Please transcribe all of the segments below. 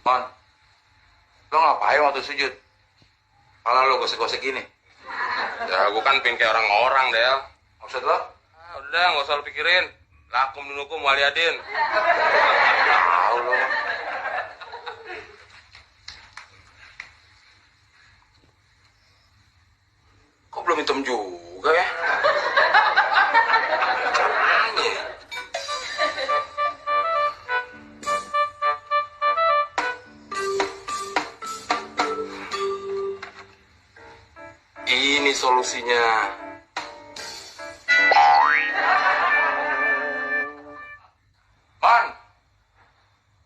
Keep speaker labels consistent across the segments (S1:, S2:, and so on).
S1: Mon, lo ngapain waktu sujud? Kepala lo gosek-gosek gini.
S2: Ya gue kan pengen kayak orang-orang, Del.
S1: Maksud lo?
S2: Udah gak usah lo pikirin. Lakum dinukum waliyadin.
S1: Tahu lo. Kok belum hitam juga ya? Caranya ya? Ini solusinya.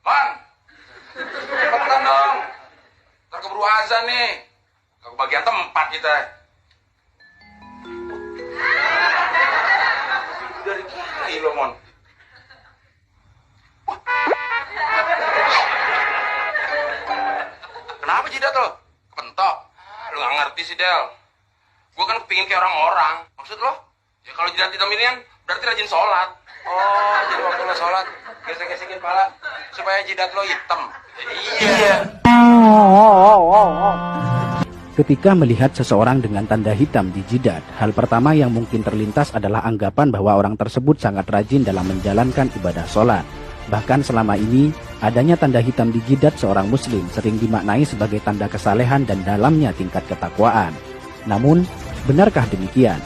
S1: Man, cepetan dong. Ntar keburu azan nih. Gak kebagian tempat kita. Dari kiri lo, Mon. Wah. Kenapa jidat lo? Kepentok.
S2: Lu gak ngerti sih, Del. Gue kan kepingin kayak orang-orang.
S1: Maksud lo?
S2: Ya kalau jidat hitam ini kan berarti rajin sholat.
S1: Oh, jadi waktu lo sholat gesek-gesekin pala supaya jidat lo hitam.
S2: Iya.
S3: Ketika melihat seseorang dengan tanda hitam di jidat, hal pertama yang mungkin terlintas adalah anggapan bahwa orang tersebut sangat rajin dalam menjalankan ibadah sholat. Bahkan selama ini, adanya tanda hitam di jidat seorang muslim sering dimaknai sebagai tanda kesalehan dan dalamnya tingkat ketakwaan. Namun, benarkah demikian?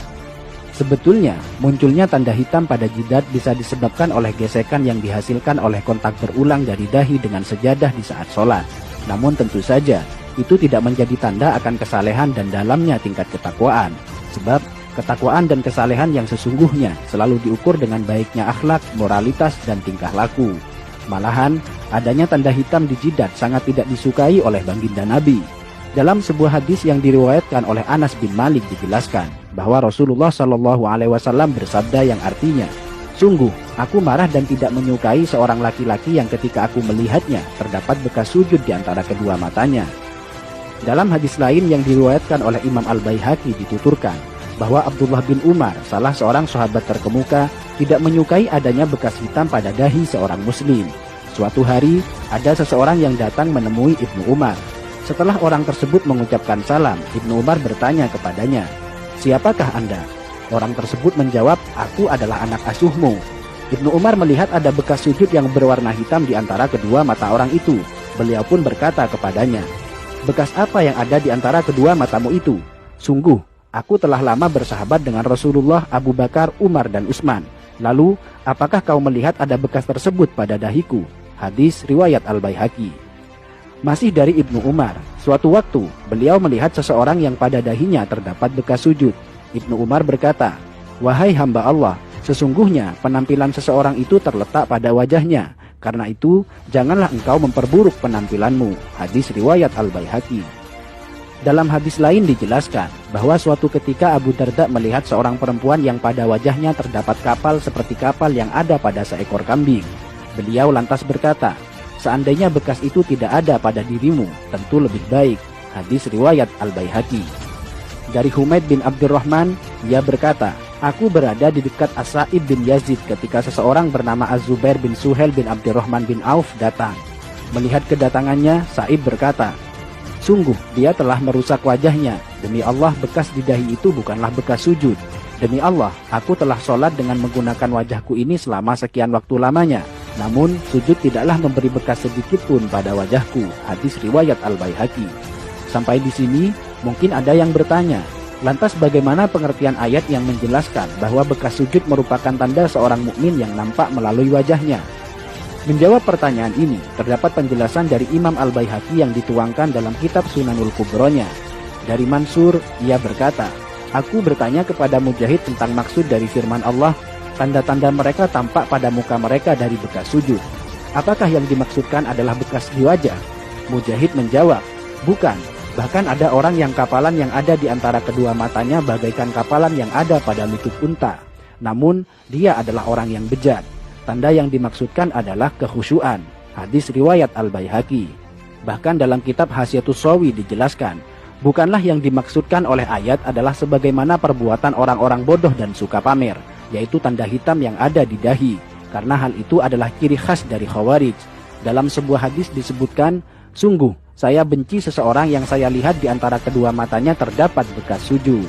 S3: Sebetulnya, munculnya tanda hitam pada jidat bisa disebabkan oleh gesekan yang dihasilkan oleh kontak berulang dari dahi dengan sejadah di saat sholat. Namun tentu saja, itu tidak menjadi tanda akan kesalehan dan dalamnya tingkat ketakwaan. Sebab, ketakwaan dan kesalehan yang sesungguhnya selalu diukur dengan baiknya akhlak, moralitas, dan tingkah laku. Malahan, adanya tanda hitam di jidat sangat tidak disukai oleh baginda Nabi. Dalam sebuah hadis yang diriwayatkan oleh Anas bin Malik dijelaskan bahwa Rasulullah Shallallahu Alaihi Wasallam bersabda yang artinya, "Sungguh, aku marah dan tidak menyukai seorang laki-laki yang ketika aku melihatnya terdapat bekas sujud di antara kedua matanya." Dalam hadis lain yang diriwayatkan oleh Imam Al-Baihaqi dituturkan bahwa Abdullah bin Umar, salah seorang sahabat terkemuka, tidak menyukai adanya bekas hitam pada dahi seorang muslim. Suatu hari, ada seseorang yang datang menemui Ibnu Umar. Setelah orang tersebut mengucapkan salam, Ibnu Umar bertanya kepadanya, "Siapakah Anda?" Orang tersebut menjawab, "Aku adalah anak asuhmu." Ibnu Umar melihat ada bekas sujud yang berwarna hitam di antara kedua mata orang itu. Beliau pun berkata kepadanya, "Bekas apa yang ada di antara kedua matamu itu?" "Sungguh, aku telah lama bersahabat dengan Rasulullah, Abu Bakar, Umar, dan Utsman. Lalu, apakah kau melihat ada bekas tersebut pada dahiku?" Hadis riwayat Al-Baihaqi. Masih dari Ibnu Umar, suatu waktu beliau melihat seseorang yang pada dahinya terdapat bekas sujud. Ibnu Umar berkata, "Wahai hamba Allah, sesungguhnya penampilan seseorang itu terletak pada wajahnya. Karena itu, janganlah engkau memperburuk penampilanmu." Hadis riwayat Al-Baihaqi. Dalam hadis lain dijelaskan bahwa suatu ketika Abu Darda melihat seorang perempuan yang pada wajahnya terdapat kapal seperti kapal yang ada pada seekor kambing. Beliau lantas berkata, "Seandainya bekas itu tidak ada pada dirimu, tentu lebih baik." Hadis riwayat Al-Baihaqi. Dari Humaid bin Abdurrahman, ia berkata, "Aku berada di dekat As-Sa'ib bin Yazid ketika seseorang bernama Az-Zubair bin Suhail bin Abdurrahman bin Auf datang. Melihat kedatangannya, Sa'ib berkata, 'Sungguh dia telah merusak wajahnya. Demi Allah, bekas di dahi itu bukanlah bekas sujud. Demi Allah, aku telah sholat dengan menggunakan wajahku ini selama sekian waktu lamanya. Namun, sujud tidaklah memberi bekas sedikit pun pada wajahku." Hadis riwayat Al-Baihaqi. Sampai di sini, mungkin ada yang bertanya, lantas bagaimana pengertian ayat yang menjelaskan bahwa bekas sujud merupakan tanda seorang mukmin yang nampak melalui wajahnya? Menjawab pertanyaan ini, terdapat penjelasan dari Imam Al-Baihaqi yang dituangkan dalam kitab Sunanul Kubronya. Dari Mansur, ia berkata, "Aku bertanya kepada Mujahid tentang maksud dari firman Allah, tanda-tanda mereka tampak pada muka mereka dari bekas sujud. Apakah yang dimaksudkan adalah bekas di wajah?" Mujahid menjawab, "Bukan, bahkan ada orang yang kapalan yang ada di antara kedua matanya bagaikan kapalan yang ada pada lutut unta. Namun, dia adalah orang yang bejat. Tanda yang dimaksudkan adalah kekhusyuan." Hadis riwayat Al-Baihaqi. Bahkan dalam kitab Hasyatus Shawi dijelaskan, bukanlah yang dimaksudkan oleh ayat adalah sebagaimana perbuatan orang-orang bodoh dan suka pamer, yaitu tanda hitam yang ada di dahi, karena hal itu adalah ciri khas dari Khawarij. Dalam sebuah hadis disebutkan, Sungguh, saya benci seseorang yang saya lihat di antara kedua matanya terdapat bekas sujud.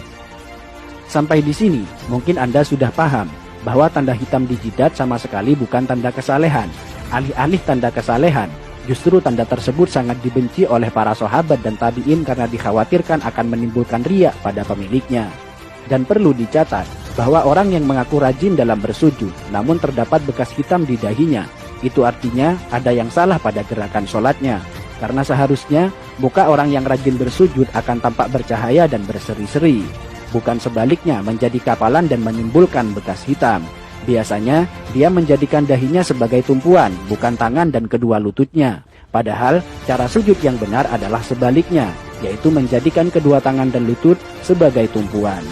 S3: Sampai di sini, mungkin Anda sudah paham bahwa tanda hitam di jidat sama sekali bukan tanda kesalehan. Alih-alih tanda kesalehan, justru tanda tersebut sangat dibenci oleh para sahabat dan tabi'in karena dikhawatirkan akan menimbulkan riya pada pemiliknya. Dan perlu dicatat bahwa orang yang mengaku rajin dalam bersujud namun terdapat bekas hitam di dahinya, itu artinya ada yang salah pada gerakan sholatnya. Karena seharusnya muka orang yang rajin bersujud akan tampak bercahaya dan berseri-seri, bukan sebaliknya menjadi kapalan dan menimbulkan bekas hitam. Biasanya dia menjadikan dahinya sebagai tumpuan, bukan tangan dan kedua lututnya. Padahal cara sujud yang benar adalah sebaliknya, yaitu menjadikan kedua tangan dan lutut sebagai tumpuan.